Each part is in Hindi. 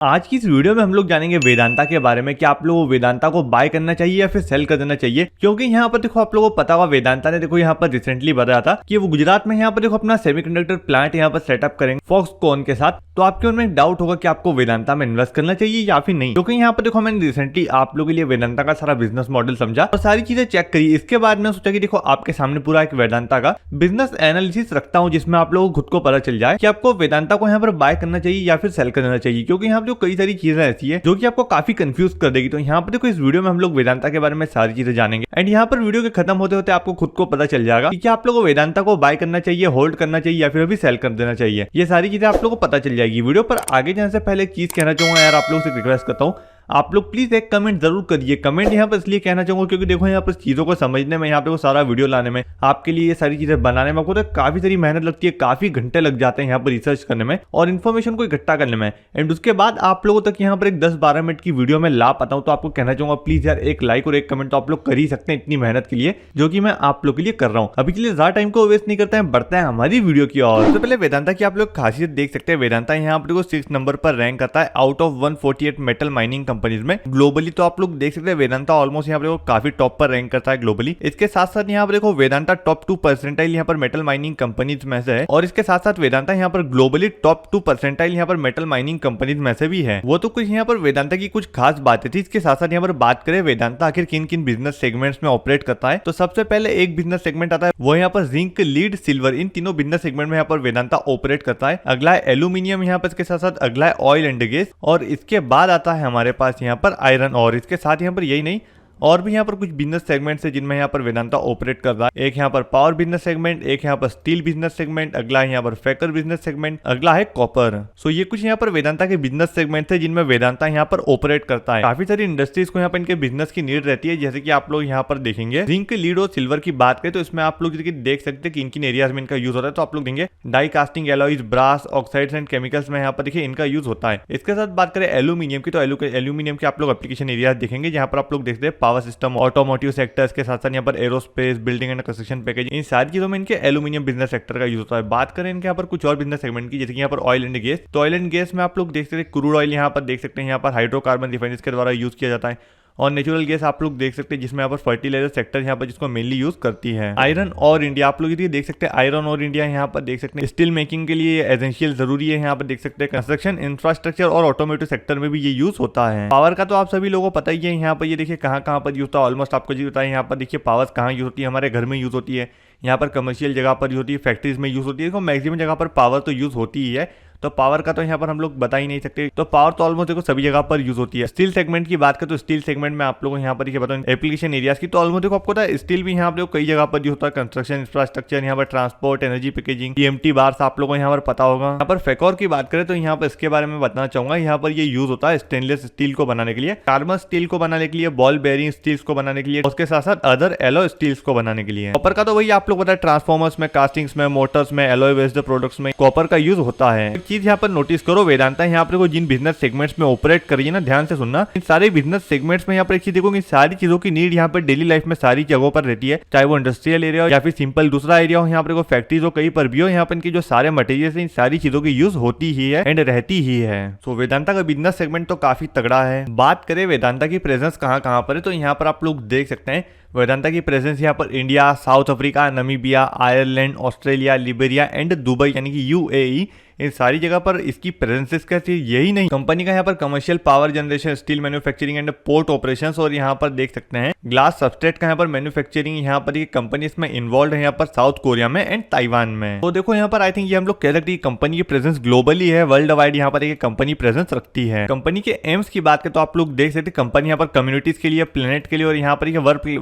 आज की इस वीडियो में हम लोग जानेंगे वेदांता के बारे में कि आप लोगों को वेदांता को बाय करना चाहिए या फिर सेल कर देना चाहिए। क्योंकि यहाँ पर देखो आप लोगों को पता होगा वेदांता ने देखो यहाँ पर रिसेंटली बताया था कि वो गुजरात में यहाँ पर देखो अपना सेमीकंडक्टर प्लांट यहाँ पर सेटअप करेंगे फॉक्सकॉन के साथ। तो आपके मन में एक डाउट होगा कि आपको वेदांता में इन्वेस्ट करना चाहिए या फिर नहीं। क्योंकि यहाँ पर देखो मैंने रिसेंटली आप लोगों के लिए वेदांता का सारा बिजनेस मॉडल समझा और सारी चीजें चेक करी। इसके बाद में सोचा कि देखो आपके सामने पूरा एक वेदांता का बिजनेस एनालिसिस रखता हूँ जिसमें आप लोगों को खुद को पता चल जाए कि आपको वेदांता को यहाँ पर बाय करना चाहिए या फिर सेल कर देना चाहिए। क्योंकि यहाँ पर जो कई सारी चीजें ऐसी है जो कि आपको काफी कंफ्यूज कर देगी। तो यहाँ पर देखो इस वीडियो में हम लोग वेदांता के बारे में सारी चीजें जानेंगे एंड यहाँ पर वीडियो के खत्म होते होते आपको खुद को पता चल जाएगा कि आप लोगों को वेदांता को बाय करना चाहिए, होल्ड करना चाहिए या फिर अभी सेल कर देना चाहिए। ये सारी चीजें आप लोगों को पता चल जाएगी। वीडियो पर आगे जाने से पहले एक चीज कहना चाहूंगा यार, आप लोगों से रिक्वेस्ट करता हूँ आप लोग प्लीज एक कमेंट जरूर करिए। कमेंट यहाँ पर इसलिए कहना चाहूंगा क्योंकि देखो यहाँ पर चीजों को समझने में, यहाँ पे वो सारा वीडियो लाने में, आपके लिए ये सारी चीजें बनाने में आपको तो काफी सारी मेहनत लगती है, काफी घंटे लग जाते हैं यहाँ पर रिसर्च करने में और इन्फॉर्मेशन को इकट्ठा करने में। एंड उसके बाद आप लोगों तक यहाँ पर एक 10-12 मिनट की वीडियो में ला पाता हूँ। तो आपको कहना चाहूंगा प्लीज यार एक लाइक और एक कमेंट तो आप लोग कर ही सकते हैं इतनी मेहनत के लिए जो कि मैं आप लोग के लिए कर रहा हूँ। अभी के लिए ज्यादा टाइम को वेस्ट नहीं करते हैं, बढ़ते हैं हमारी वीडियो की ओर। सबसे पहले वेदांता की आप लोग खासियत देख सकते हैं। वेदांता यहाँ पर 6 नंबर पर रैंक करता है out of 148 metal mining companies में ग्लोबली। तो आप लोग देख सकते हैं वेदांता ऑलमोस्ट यहाँ पर काफी टॉप पर रैंक करता है ग्लोबली। इसके साथ साथ यहाँ पर देखो वेदांता टॉप 2 परसेंटाइल यहाँ पर मेटल माइनिंग कंपनीज में से है और इसके साथ साथ वेदांता यहाँ पर ग्लोबली टॉप 2 परसेंटाइल यहाँ पर मेटल माइनिंग कंपनीज में से भी है। वो तो कुछ यहाँ पर वेदांता की कुछ खास बातें थी। इसके साथ साथ यहाँ पर बात करें वेदांता आखिर किन किन बिजनेस सेगमेंट्स में ऑपरेट करता है, तो सबसे पहले एक बिजनेस सेगमेंट आता है वो यहाँ पर जिंक, लीड, सिल्वर, इन तीनों बिजनेस सेगमेंट में यहाँ पर वेदांता ऑपरेट करता है। अगला है एल्यूमिनियम यहाँ पर, इसके साथ साथ अगला है ऑयल एंड गैस और इसके बाद आता है हमारे पास यहाँ पर आयरन और। इसके साथ यहाँ पर यही नहीं और भी यहाँ पर कुछ बिजनेस सेगमेंट्स है जिनमें यहाँ पर वेदांता ऑपरेट कर रहा है। एक यहाँ पर पावर बिजनेस सेगमेंट, एक यहाँ पर स्टील बिजनेस सेगमेंट, अगला है यहाँ पर फेकर बिजनेस सेगमेंट, अगला है कॉपर। सो ये कुछ यहाँ पर वेदांता के बिजनेस सेगमेंट है जिनमें वेदांता यहाँ पर ऑपरेट करता है। काफी सारी इंडस्ट्रीज को यहाँ पर इनके बिजनेस की नीड रहती है। जैसे कि आप लोग यहाँ पर देखेंगे जिंक, लीड और सिल्वर की बात करें तो इसमें आप लोग देख सकते हैं कि किन एरियाज में इनका यूज होता है। तो आप लोग देंगे die casting alloys, brass, oxides and chemicals में यहाँ पर देखिए इनका यूज होता है। इसके साथ बात करें एल्यूमिनियम की तो एल्यूमिनियम के आप लोग एप्लीकेशन एरियाज देखेंगे जहाँ पर आप लोग देखते हैं पावर सिस्टम, ऑटोमोटिव सेक्टर्स के साथ साथ यहाँ पर aerospace, building and construction package, इन सारी चीजों में इनके एल्यूमिनियम बिजनेस सेक्टर का यूज होता है। बात करें इनके यहाँ पर कुछ और बिजनेस सेगमेंट की जैसे कि यहाँ पर ऑयल एंड गैस, तो ऑयल एंड गैस में आप लोग देख सकते हैं क्रूड ऑयल यहाँ पर देख सकते हैं यहाँ पर हाइड्रोकार्बन रिफाइनरीज के द्वारा यूज किया जाता है और नेचुरल गैस आप लोग देख सकते हैं जिसमें यहाँ पर फर्टिलाइजर सेक्टर यहाँ पर जिसको मेनली यूज करती है। आयरन और इंडिया आप लोग देख सकते हैं, आयरन और इंडिया यहाँ पर देख सकते हैं स्टील मेकिंग के लिए एसेंशियल जरूरी है। यहाँ पर देख सकते हैं कंस्ट्रक्शन, इंफ्रास्ट्रक्चर और ऑटोमोटिव सेक्टर में भी ये यूज होता है। पावर का तो आप सभी लोगों को पता ही है। यहाँ पर ये देखिए कहाँ कहाँ पर यूज होता है, ऑलमोस्ट आपको जी होता है। यहाँ पर देखिए पावर्स कहाँ यूज होती है, हमारे घर में यूज होती है, यहाँ पर कमर्शियल जगह पर यूज होती है, फैक्ट्रीज में यूज होती है। देखो मैक्सिमम जगह पर पावर तो यूज होती ही है। तो पावर का तो यहाँ पर हम लोग बता ही नहीं सकते। तो पावर तो ऑलमोस्ट देखो सभी जगह पर यूज होती है। स्टील सेगमेंट की बात करें तो स्टील सेगमेंट में आप लोगों को यहाँ पर बताऊँ एप्लीकेशन एरियाज की तो ऑलमोस्ट देखो आपको पता है स्टील भी यहाँ पर कई जगह पर यूज होता है। कंस्ट्रक्शन, इंफ्रास्ट्रक्चर, यहाँ पर transport, energy packaging, TMT bars आप लोगों को यहाँ पर पता होगा। यहाँ पर फेकोर की बात करें तो यहाँ पर इसके बारे में बताना चाहूंगा। यहाँ पर ये यूज होता है स्टेनलेस स्टील को बनाने के लिए, कार्बन स्टील को बनाने के लिए, बॉल बेयरिंग स्टील्स को बनाने के लिए, उसके साथ साथ अदर एलॉय स्टील्स को बनाने के लिए। कॉपर का तो वही आप लोग पता है ट्रांसफॉर्मर्स में, कास्टिंग्स में, मोटर्स में, एलॉय बेस्ड प्रोडक्ट्स में कॉपर का यूज होता है। एक चीज यहाँ पर नोटिस करो, वेदांता यहाँ पर जिन बिजनेस सेगमेंट्स में ऑपरेट कर रही है ना, ध्यान से सुनना, इन सारे बिजनेस सेगमेंट्स में यहाँ पर एक चीज देखो, इन सारी चीजों की नीड यहाँ पर डेली लाइफ में सारी जगहों पर रहती है, चाहे वो इंडस्ट्रियल एरिया हो या फिर सिंपल दूसरा एरिया हो। यहाँ पर फैक्ट्रीज हो कहीं पर भी हो, यहाँ पर इनकी जो सारे मटेरियल है इन सारी चीजों की यूज होती ही है एंड रहती ही है। सो वेदांता का बिजनेस सेगमेंट तो काफी तगड़ा है। बात करें वेदांता की प्रेजेंस कहाँ कहाँ पर है तो यहाँ पर आप लोग देख सकते हैं वेदांता की प्रेजेंस यहाँ पर India, south Africa, Namibia, Ireland, Australia, Liberia and Dubai यानी कि यूएई, इन सारी जगह पर इसकी प्रेजेंसेस कैसी। यही नहीं, कंपनी का यहाँ पर commercial power generation, steel manufacturing and port operations और यहाँ पर देख सकते हैं ग्लास सबस्ट्रेट का यहाँ पर मैन्युफैक्चरिंग, यहाँ पर ये कंपनी इसमें इन्वॉल्व है यहाँ पर साउथ कोरिया में एंड ताइवान में। तो देखो यहाँ पर आई थिंक ये हम लोग कह सकते हैं कंपनी की प्रेजेंस ग्लोबली है, वर्ल्ड वाइड यहाँ पर एक कंपनी प्रेजेंस रखती है। कंपनी के एम्स की बात करें तो आप लोग देख सकते हैं कंपनी यहाँ पर कम्युनिटीज के लिए, प्लेनेट के लिए और यहाँ पर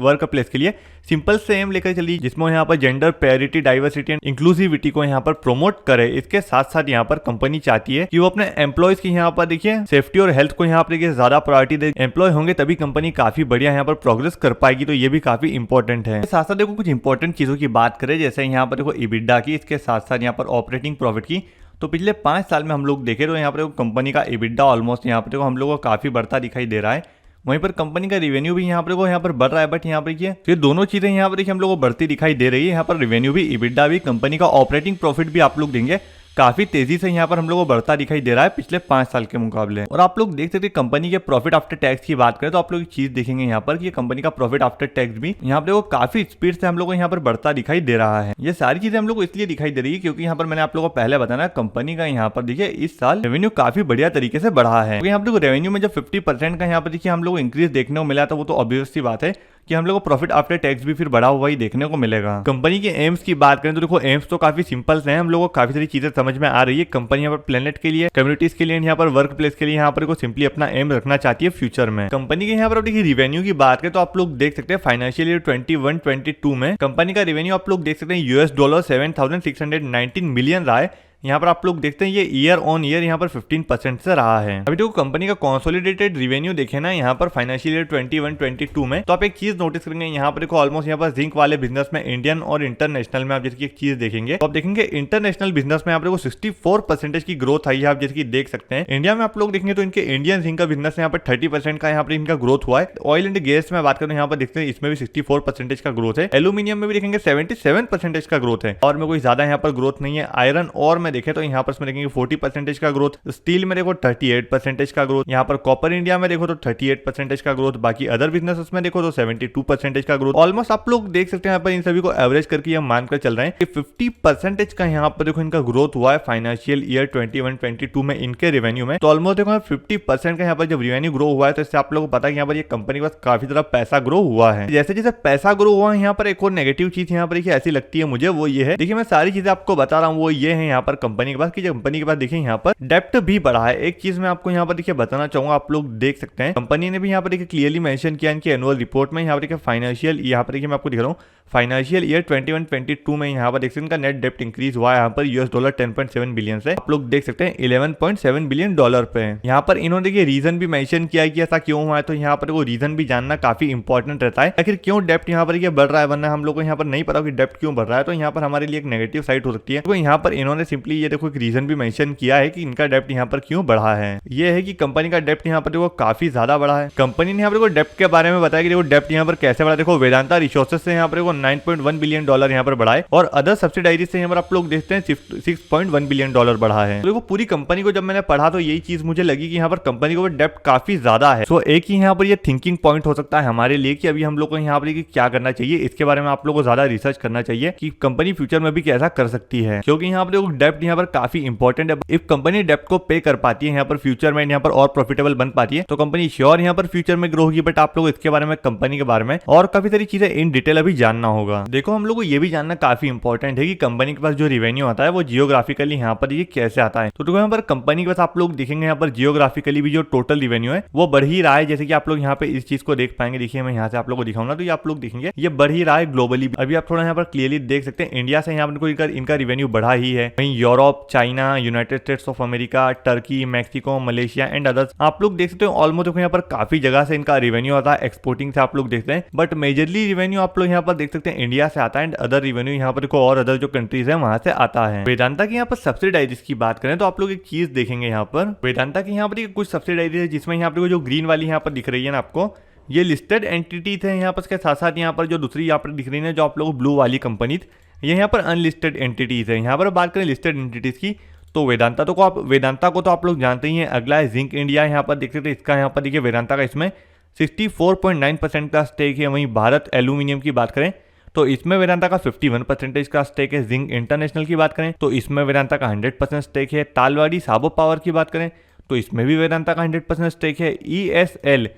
वर्क प्लेस के लिए सिंपल से एम लेकर चली जिसमें यहाँ पर gender parity, diversity and inclusivity को यहाँ पर प्रमोट करे। इसके साथ साथ यहाँ पर कंपनी चाहती है कि वो अपने एम्प्लॉयज की यहाँ पर देखिए सेफ्टी और हेल्थ को यहाँ पर देखिए ज्यादा प्रायोरिटी दे। एम्प्लॉय होंगे तभी कंपनी काफी बढ़िया यहाँ पर प्रोग्रेस कर पाएगी, तो ये भी काफी इंपॉर्टेंट है। साथ साथ देखो कुछ इंपॉर्टेंट चीजों की बात करें जैसे यहाँ पर देखो EBITDA की, इसके साथ साथ यहाँ पर ऑपरेटिंग प्रॉफिट की, तो पिछले 5 साल में हम लोग देखे तो यहाँ पर कंपनी का EBITDA ऑलमोस्ट यहाँ पर देखो हम लोग को काफी बढ़ता दिखाई दे रहा है। वहीं पर कंपनी का रेवेन्यू भी यहाँ पर बढ़ रहा है, बट यहाँ पर ये दोनों चीजें यहाँ पर हम लोग को बढ़ती दिखाई दे रही है। यहाँ पर रेवेन्यू भी, EBITDA भी, कंपनी का ऑपरेटिंग प्रॉफिट भी आप लोग देंगे काफी तेजी से यहाँ पर हम लोग को बढ़ता दिखाई दे रहा है पिछले 5 साल के मुकाबले। और आप लोग देख सकते हैं कंपनी के प्रॉफिट आफ्टर टैक्स की बात करें तो आप लोग एक चीज देखेंगे यहाँ पर कि कंपनी का प्रॉफिट आफ्टर टैक्स भी यहाँ पर काफी स्पीड से हम लोग को यहाँ पर बढ़ता दिखाई दे रहा है। ये सारी चीजें हम लोग को इसलिए दिखाई दे रही है क्योंकि यहाँ पर मैंने आप लोगों को पहले बताया कंपनी का यहाँ पर देखिए इस साल रेवेन्यू काफी बढ़िया तरीके से बढ़ा है। यहाँ पर रेवेन्यू में जब 50% का यहाँ पर देखिए हम लोग इंक्रीज देखने को मिला तो वो तो ऑब्वियस सी बात है कि हम लोग को प्रॉफिट आफ्टर टैक्स भी फिर बढ़ा हुआ ही देखने को मिलेगा। कंपनी के एम्स की बात करें तो देखो एम्स तो काफी सिंपल से हैं, हम लोग को काफी सारी चीजें समझ में आ रही है। कंपनी यहाँ पर प्लेनेट के लिए, कम्युनिटीज के लिए, यहाँ पर वर्क प्लेस के लिए यहाँ पर सिंपली अपना एम रखना चाहती है फ्यूचर में। कंपनी के यहाँ पर देखिए रिवेन्यू की बात करें तो आप लोग देख सकते हैं फाइनेंशियल ईयर 21-22 में कंपनी का रेवेन्यू आप लोग देख सकते हैं $7,619 मिलियन रहा है। यहाँ पर आप लोग देखते हैं ये ईयर ऑन ईयर यहाँ पर 15% से रहा है। अभी देखो कंपनी का कंसोलिडेटेड रेवेन्यू देखे ना यहाँ पर फाइनेंशियल ईयर 21-22 में तो आप एक चीज नोटिस करेंगे यहाँ पर देखो ऑलमोस्ट यहाँ पर जिंक वाले बिजनेस में इंडियन और इंटरनेशनल में आप जैसे एक चीज देखेंगे तो आप देखेंगे इंटरनेशनल बिजनेस में यहाँ पर 64% की ग्रोथ आई है। आप जैसे देख सकते हैं इंडिया में आप लोग देखेंगे तो इनके इंडियन जिंक का बिजनेस यहाँ पर 30% का यहाँ पर इनका ग्रोथ हुआ है। ऑयल एंड गैस में बात करें यहाँ पर देखते हैं इसमें भी 64% का ग्रोथ है। एल्यूमिनियम में भी देखेंगे 77% का ग्रोथ है और में कोई ज्यादा यहाँ पर ग्रोथ नहीं है। आयरन और में देखे तो यहाँ पर देखेंगे 40% का ग्रोथ, स्टील में देखो 38% का ग्रोथ, यहाँ पर कॉपर इंडिया में देखो तो 38% का ग्रोथ, बाकी अदर बिजनेसेस में देखो तो 72% का ग्रोथ। ऑलमोस्ट आप लोग देख सकते हैं यहाँ पर इन सभी को एवरेज करके हम मानकर चल रहे हैं कि 50% का यहाँ पर देखो इनका ग्रोथ हुआ है फाइनेंशियल ईयर 21-22 में इनके रेवेन्यू में। तो ऑलमोस्ट देखो 50% का यहाँ पर जब रेवेन्यू ग्रो हुआ है तो इससे आप लोगों को पता है यहाँ पर ये कंपनी के पास काफी ज्यादा पैसा ग्रो हुआ है। जैसे जैसे पैसा ग्रो हुआ है यहाँ पर एक और नेगेटिव चीज यहाँ पर ऐसी लगती है मुझे, वो ये है देखिए मैं सारी चीजें आपको बता रहा हूँ वो ये है यहाँ पर कंपनी के पास कि कंपनी के पास देखिए यहाँ पर डेप्ट भी बढ़ा है। एक चीज मैं आपको यहाँ पर देखिए बताना चाहूंगा, आप लोग देख सकते हैं कंपनी ने भी यहाँ पर देखिए क्लियरली मेंशन किया इनकी एनुअल रिपोर्ट में। यहाँ पर देखिए फाइनेंशियल यहाँ पर देखिए मैं आपको दिख रहा हूँ फाइनेंशियल ईयर 21-22 में यहाँ पर देख सकते हैं इनका नेट डेप्ट इंक्रीज हुआ है यहाँ पर $10.7 बिलियन से आप लोग देख सकते हैं $11.7 बिलियन पे। यहाँ पर इन्होंने देखिए रीजन भी मेंशन किया है कि ऐसा क्यों हुआ है, तो यहाँ पर वो रीजन भी जानना काफी इंपॉर्टेंट रहता है। आखिर क्यों डेप्ट यहाँ पर ये बढ़ रहा है, वरना हम लोग को यहाँ पर नहीं पता कि डेप्ट क्यों बढ़ रहा है, तो यहाँ पर हमारे लिए एक नेगेटिव साइड हो सकती है। तो यहाँ पर इन्होंने सिंपली ये देखो एक रीजन भी मेंशन किया है कि इनका डेप्ट यहाँ पर क्यों बढ़ा है। ये है कि कंपनी का डेप्ट यहाँ पर देखो काफी ज्यादा बढ़ा है। कंपनी ने यहाँ पर डेप्ट के बारे में बताया कि देखो डेप्ट यहाँ पर कैसे बढ़ा। देखो वेदांता रिसोर्सेज से यहाँ पर $9.1 बिलियन यहाँ पर बढ़ा है और अदर सब्सिडाइरीज से यहाँ पर आप लोग देखते हैं $6.1 बिलियन बढ़ा है। तो देखो पूरी कंपनी को जब मैंने पढ़ा तो यही चीज मुझे लगी कि यहाँ पर कंपनी को डेप्ट काफी ज्यादा है। तो एक ही यहाँ पर ये थिंकिंग पॉइंट हो सकता है हमारे लिए कि अभी हम लोग को यहाँ पर क्या करना चाहिए, इसके बारे में आप लोगों को ज्यादा रिसर्च करना चाहिए कि कंपनी फ्यूचर में भी कैसा कर सकती है, क्योंकि यहाँ पर देखो डेप्ट यहाँ पर काफी इंपॉर्टेंट है। इफ कंपनी डेप्ट को पे कर पाती है यहाँ पर फ्यूचर में यहाँ पर और प्रॉफिटेबल बन पाती है तो कंपनी श्योर यहाँ पर फ्यूचर में ग्रो होगी। बट आप लोग इसके बारे में कंपनी के बारे में और काफी सारी चीजें इन डिटेल अभी जानना होगा। देखो हम लोग को ये भी जानना काफी इंपॉर्टेंट है कि कंपनी के पास जो रेवेन्यू आता है वो जियोग्राफिकली यहाँ पर ये कैसे आता है। तो देखो यहाँ पर कंपनी के पास आप लोग देखेंगे यहाँ पर जियोग्राफिकली भी जो टोटल रेवेन्यू है वो बढ़ ही रहा है। जैसे कि आप लोग यहाँ पे इस चीज को देख पाएंगे, देखिए मैं यहाँ से आप लोग को दिखाऊंगा तो ये आप लोग देखेंगे ये बढ़ ही रहा है ग्लोबली। अभी आप थोड़ा यहाँ पर क्लियरली देख सकते हैं इंडिया से यहाँ पर इनका रेवेन्यू बढ़ा ही है। वहीं Europe, China, United states of America, Turkey, Mexico, Malaysia and others आप लोग देख सकते हो ऑलमोस्ट यहाँ पर काफी जगह से इनका रेवेन्यू आता है। एक्सपोर्टिंग से आप लोग देखते हैं बट मेजरली रेवेन्यू आप लोग यहाँ पर देख सकते हैं इंडिया से आता है एंड अदर रेवेन्यू यहाँ पर और अदर जो कंट्रीज है वहां से आता है। वेदांता की यहाँ पर सब्सिडाइरीज की बात करें तो आप लोग एक चीज देखेंगे यहाँ पर वेदांता की यहाँ पर कुछ सब्सिडाइरीज है जिसमें यहाँ पर जो ग्रीन वाली यहाँ पर दिख रही है ना आपको, ये लिस्टेड एंटिटीज है यहाँ पर। इसके साथ साथ यहाँ पर जो दूसरी यहाँ पर दिख रही है जो आप लोग ब्लू वाली कंपनी, ये यहाँ पर अनलिस्टेड एंटिटीज है। यहाँ पर बात करें लिस्टेड एंटिटीज की तो वेदांता को तो आप लोग जानते ही हैं। अगला है जिंक इंडिया, यहाँ पर देख सकते हैं इसका यहाँ पर देखिए वेदांता का इसमें 64.9% का स्टेक है। वहीं भारत एल्यूमिनियम की बात करें तो इसमें वेदांता का 51% का स्टेक है। जिंक इंटरनेशनल की बात करें तो इसमें वेदांता का 100% स्टेक है। तालवाड़ी साबो पावर की बात करें तो इसमें भी वेदांता का 100% स्टेक है। ESL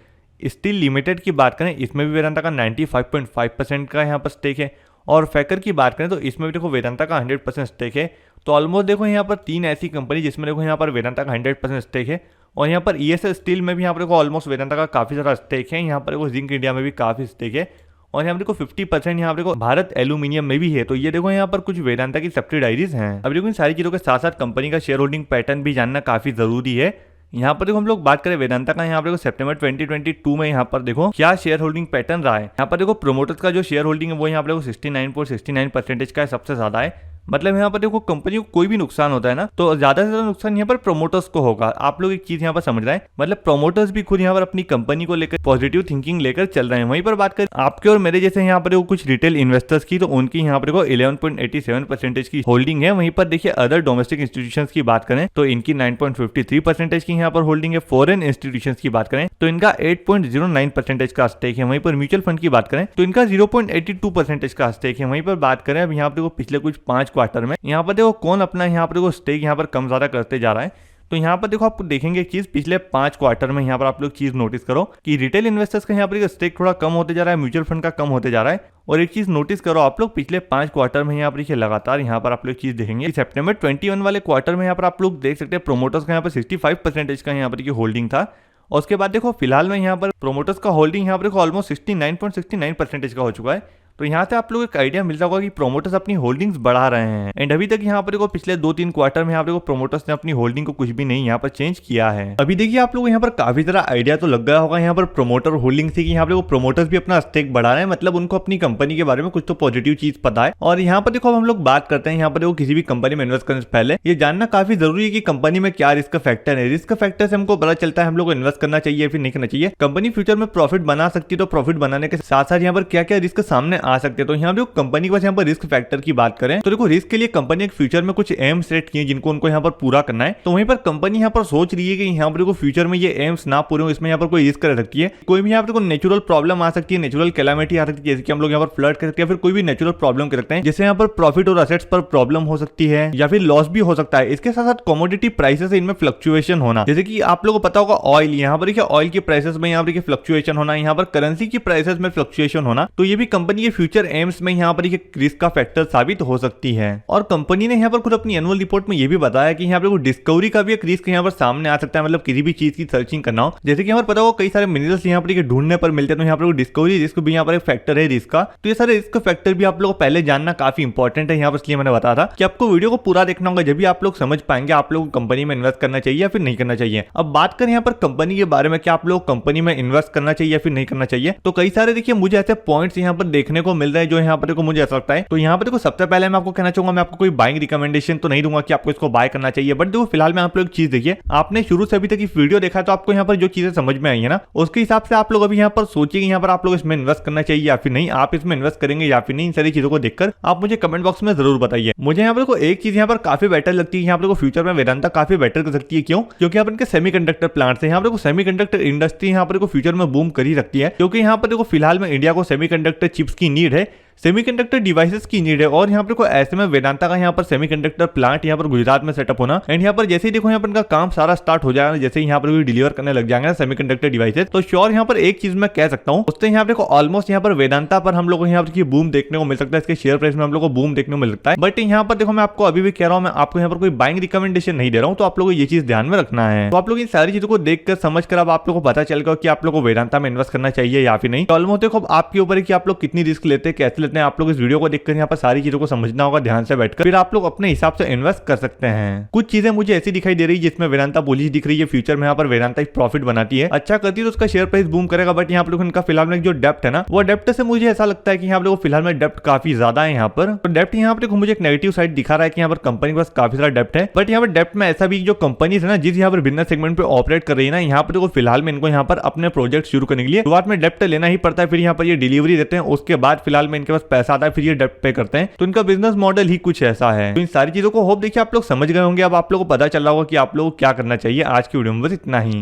स्टील लिमिटेड की बात करें इसमें भी वेदांता का 95.5% का यहाँ पर स्टेक है। और फैकर की बात करें तो इसमें भी देखो वेदांता का 100% स्टेक है। तो ऑलमोस्ट देखो यहाँ पर 3 ऐसी कंपनी जिसमें देखो यहाँ पर वेदांता का 100% स्टेक है। और यहाँ पर ESL स्टील में भी यहाँ पर देखो ऑलमोस्ट वेदांता का काफी सारा स्टेक है। यहाँ पर देखो जिंक इंडिया में भी काफी स्टेक है। और यहाँ पर देखो 50% यहाँ पर देखो भारत एल्यूमिनियम में भी है। तो ये देखो यहाँ पर कुछ वेदांता की सब्सिडाइरीज हैं। अब देखो इन सारी चीजों के साथ साथ कंपनी का शेयर होल्डिंग पैटर्न भी जानना काफी जरूरी है। यहाँ पर देखो हम लोग बात करें वेदांता का, यहाँ पर देखो सितंबर 2022 में यहाँ पर देखो क्या शेयर होल्डिंग पैटर्न रहा है। यहाँ पर देखो प्रोमोटर्स का जो शेयर होल्डिंग है वो यहाँ पर देखो 69.69% का सबसे ज्यादा है। मतलब यहाँ पर देखो कंपनी को कोई भी नुकसान होता है ना तो ज्यादा से ज्यादा नुकसान यहाँ पर प्रोमोटर्स को होगा। आप लोग एक चीज यहाँ पर समझ रहे हैं, मतलब प्रोमोटर्स भी खुद यहाँ पर अपनी कंपनी को लेकर पॉजिटिव थिंकिंग लेकर चल रहे हैं। वहीं पर बात करें आपके और मेरे जैसे यहाँ पर कुछ रिटेल इन्वेस्टर्स की, तो उनकी यहाँ पर 11.87% की होल्डिंग है। वहीं पर देखिए अदर डोमेस्टिक इंस्टीट्यूशंस की बात करें तो इनकी 9.53% की यहाँ पर होल्डिंग है। फॉरेन इंस्टीट्यूशंस की बात करें तो इनका 8.09% का स्टेक है। वहीं पर म्यूचुअल फंड की बात करें तो इनका 0.82% का स्टेक है। वहीं पर बात करें अब यहाँ पर पिछले कुछ 5 क्वार्टर में यहाँ पर देखो कौन अपना यहाँ पर स्टेक यहाँ पर कम ज्यादा करते जा रहा है। तो यहाँ पर देखो आप देखेंगे एक चीज, पिछले 5 क्वार्टर में यहाँ पर आप लोग चीज नोटिस करो कि रिटेल इन्वेस्टर्स का यहाँ पर स्टेक थोड़ा कम होते जा रहा है, म्यूचुअल फंड का कम होते जा रहा है। और एक चीज नोटिस करो आप लोग, पिछले 5 क्वार्टर में यहाँ पर लगातार यहाँ पर आप लोग चीज देखेंगे सितंबर 21 वाले क्वार्टर में यहाँ पर आप लोग देख सकते हैं प्रोमोटर्स का यहाँ पर 65% का यहाँ पर होल्डिंग था। और उसके बाद देखो फिलहाल में यहाँ पर प्रोमोटर्स का होल्डिंग यहाँ पर ऑलमोस्ट 69.69% का हो चुका है। तो यहाँ से आप लोग एक आइडिया मिलता होगा कि प्रोमोटर्स अपनी होल्डिंग्स बढ़ा रहे हैं। एंड अभी तक यहाँ पर पिछले 2-3 क्वार्टर में यहाँ पर प्रोमोटर्स ने अपनी होल्डिंग को कुछ भी नहीं यहाँ पर चेंज किया है। अभी देखिए आप लोग यहाँ पर काफी तरह आइडिया तो लग गया होगा यहाँ पर प्रोमोटर होल्डिंग से कि यहाँ पर प्रोमोटर्स भी अपना स्टेक बढ़ा रहे हैं, मतलब उनको अपनी कंपनी के बारे में कुछ तो पॉजिटिव चीज पता है। और यहाँ पर देखो हम लोग बात करते हैं यहाँ पर किसी भी कंपनी में इन्वेस्ट करने से पहले ये जानना काफी जरूरी है कि कंपनी में क्या रिस्क फैक्टर है। रिस्क फैक्टर से हमको पता चलता है हम लोग को इन्वेस्ट करना चाहिए फिर नहीं करना चाहिए। कंपनी फ्यूचर में प्रॉफिट बना सकती है, तो प्रॉफिट बनाने के साथ साथ यहाँ पर क्या क्या रिस्क सामने आ सकते हैं। तो यहाँ पर कंपनी के पास यहाँ पर रिस्क फैक्टर की बात करें तो देखो रिस्क के लिए कंपनी एक फ्यूचर में कुछ एम सेट किए जिनको उनको यहाँ पर पूरा करना है। तो वहीं पर कंपनी यहाँ पर सोच रही है कि यहाँ पर फ्यूचर में ये एम्स ना पूरे हो, इसमें यहाँ पर कोई रिस्क रह सकती है, कोई भी यहाँ पर नेचुरल प्रॉब्लम आ सकती है, नेचुरल कैलामिटी आ सकती है, जैसे कि हम लोग यहाँ पर फ्लड कर सकते हैं, फिर कोई भी नेचुरल प्रॉब्लम कर सकते हैं, जिससे यहाँ पर प्रॉफिट और असेट्स पर प्रॉब्लम हो सकती है या फिर लॉस भी हो सकता है। इसके साथ साथ कमोडिटी प्राइसेस इनमें फ्लक्चुएशन होना, जैसे कि आप लोगों को पता होगा ऑयल, यहाँ पर देखिए ऑयल की प्राइसेस में यहाँ पर फ्लक्चुएशन होना, यहाँ पर करेंसी की प्राइसेस में फ्लक्चुएशन होना, तो ये भी कंपनी के फ्यूचर एम्स में यहाँ पर रिस्क का फैक्टर साबित हो सकती है। और कंपनी ने यहाँ पर खुद अपनी एनुअल रिपोर्ट में ये भी बताया कि यहाँ पर डिस्कवरी का भी एक रिस्क यहाँ पर सामने आ सकता है, मतलब किसी भी चीज की सर्चिंग करना हो, जैसे कि हमें पता होगा कई सारे मिनरल्स यहाँ पर ढूंढने पर मिलते हैं, तो यहाँ पर डिस्कवरी रिस्क भी यहाँ पर एक फैक्टर है रिस्क का। तो ये सारे रिस्क फैक्टर भी आप लोगों को पहले जानना काफी इंपॉर्टेंट है यहाँ पर, इसलिए मैंने बताया था कि आपको वीडियो को पूरा देखना होगा, जब भी आप लोग समझ पाएंगे आप लोग कंपनी में इन्वेस्ट करना चाहिए या फिर नहीं करना चाहिए। अब बात करें यहाँ पर कंपनी के बारे में कि आप लोग कंपनी में इन्वेस्ट करना चाहिए या फिर नहीं करना चाहिए, तो कई सारे देखिए मुझे ऐसे पॉइंट्स यहाँ पर देखने को मिल रहे हैं जो यहाँ पर मुझे ऐसा लगता है। तो यहाँ पर देखो सबसे पहले मैं आपको कहना चाहूंगा, मैं आपको कोई बाइंग रिकमेंडेशन तो नहीं दूंगा कि आपको इसको बाय करना चाहिए, बट देखो फिलहाल में आप लोग एक चीज देखिए, आपने शुरू से अभी तक इस वीडियो देखा तो आपको यहाँ पर जो चीजें समझ में आई है ना, उसके हिसाब से आप लोग अभी यहाँ पर सोचिए कि यहाँ पर आप लोग इसमें इन्वेस्ट करना चाहिए या फिर नहीं, आप इसमें इन्वेस्ट करेंगे या फिर नहीं। इन सारी चीजों को देखकर आप मुझे कमेंट बॉक्स में जरूर बताइए। मुझे यहाँ पर एक चीज यहाँ पर काफी बेटर लगती है, यहाँ पर फ्यूचर में वेदांता काफी बेटर कर सकती है। क्यों? क्योंकि यहाँ पर इनके सेमीकंडक्टर प्लांट्स है, यहाँ पर सेमीकंडक्टर इंडस्ट्री यहाँ पर फ्यूचर में बूम कर ही सकती है, क्योंकि यहाँ पर देखो फिलहाल में इंडिया को सेमीकंडक्टर चिप्स की नीड है, सेमीकंडक्टर डिवाइसेस की नीड है। और यहाँ पर को ऐसे में वेदांता का यहाँ पर सेमीकंडक्टर प्लांट यहाँ पर गुजरात में सेटअप होना, एंड यहाँ पर जैसे ही देखो यहाँ पर इनका काम सारा स्टार्ट हो जाएगा, जैसे यहाँ पर डिलीवर करने लग जाएंगे सेमीकंडक्टर डिवाइसेस, तो श्योर यहाँ पर एक चीज मैं कह सकता हूँ, उससे यहाँ पर देखो ऑलमोस्ट यहाँ पर वेदांता पर हम लोग यहाँ पर बूम देखने को मिल सकता है, इसके शेयर प्राइस में हम लोग को बूम देखने को मिल सकता है। बट यहाँ पर देखो मैं आपको अभी भी कह रहा हूँ, मैं आपको यहाँ पर कोई बाइंग रिकमेंडेशन नहीं दे रहा हूँ, तो आप लोगों को ये चीज ध्यान में रखना है। तो आप लोग इन सारी चीजों को देखकर समझकर अब आप लोग को पता चल गया कि आप लोग को वेदांता में इन्वेस्ट करना चाहिए या फिर नहीं। ऑलमोस्ट देखो आपके ऊपर है कि आप लोग कितनी रिस्क लेते हैं, कैसे लेते हैं। आप लोग इस वीडियो को देखकर यहाँ पर सारी चीजों को समझना होगा ध्यान से बैठकर, फिर आप लोग अपने हिसाब से इन्वेस्ट कर सकते हैं। कुछ चीजें मुझे ऐसी दिखाई दे रही है जिसमें वेदांता बुलिश दिख रही है, फ्यूचर में यहाँ पर वेदांता प्रॉफिट बनाती है, अच्छा करती है तो उसका शेयर प्राइस बूम करेगा। बट यहाँ पर इनका फिलहाल में जो डेप्ट है ना, वो डेप्ट से मुझे ऐसा लगता है कि यहाँ पर फिलहाल में डेप्ट काफी ज्यादा है यहाँ पर। तो डेप्ट यहाँ पर मुझे एक नेगेटिव साइड दिखा रहा है कि यहाँ पर कंपनी के पास काफी सारा डेप्ट है। बट यहाँ पर डेप्ट में ऐसा भी जो कंपनी है ना, जिस यहाँ पर बिजनेस सेगमेंट पे ऑपरेट कर रही है ना, यहाँ पर फिलहाल में इनको यहाँ पर अपने प्रोजेक्ट शुरू करने के लिए शुरुआत में डेप्ट लेना ही पड़ता है, फिर यहाँ पर ये डिलीवरी देते हैं, उसके बाद फिलहाल में इनके पास पैसा आता है, फिर ये डेप्ट पे करते हैं। तो इनका बिजनेस मॉडल ही कुछ ऐसा है। तो इन सारी चीजों को होप देखिए आप लोग समझ गए होंगे, अब आप लोगों को पता चल रहा होगा कि आप लोगों को क्या करना चाहिए। आज की वीडियो में बस इतना ही।